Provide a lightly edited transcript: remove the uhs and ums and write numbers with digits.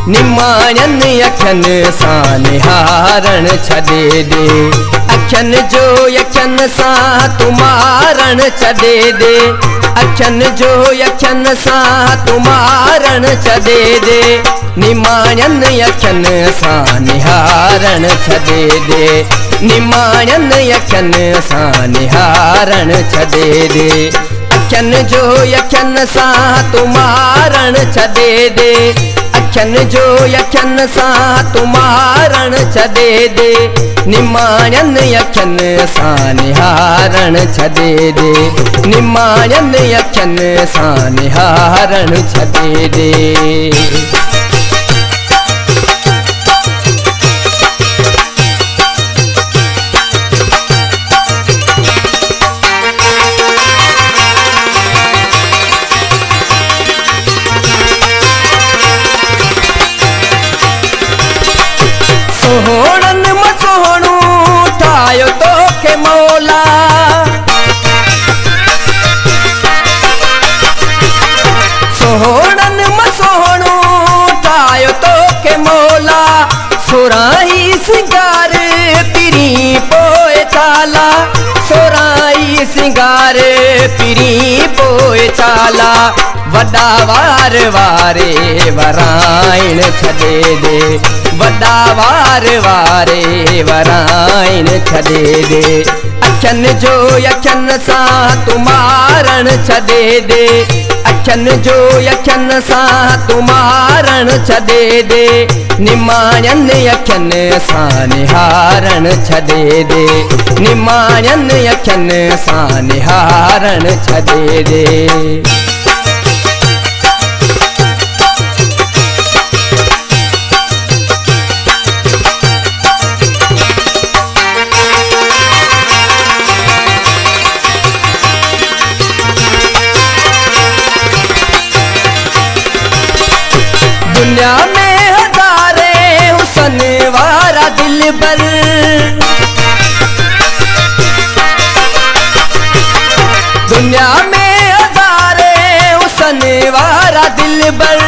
निमाणन अखन सां निहारण छॾे दे, अखन जो अखन सां तूं मारण छॾे दे, अखन जो अखन सां तूं मारण छॾे दे, निमाणन अखन सां निहारण छॾे दे, निमाणन अखन सां निहारण छॾे दे, अखन जो अखन सां तूं मारण छॾे दे, अखन जो अखन सां तूं मारण छॾे दे, निमाणन अखन सां निहारण छॾे दे, निमाणन अखन सां निहारण छॾे दे। सोहणन मसोहणू ठाहियो तोखे मौला, सोहणन मसोहणू ठाहियो तोखे मौला, सोराही सिंगार पिरी पोइ चाला, सोराही सिंगार पिरी पोइ चाला, वॾा वार वारे वराइण छॾे दे, वॾा वार वारे वराइण छॾे दे, अखन जो अखन सां तूं मारण छॾे दे, अखन जो अखन सां तूं मारण छॾे दे, निमाणन अखन सां निहारण छॾे दे, निमाणन अखन सां निहारण छॾे दे। दुनिया में हज़ारे हुसन वारा दिलबर, दुनिया में हज़ारे हुसन वारा दिलबर,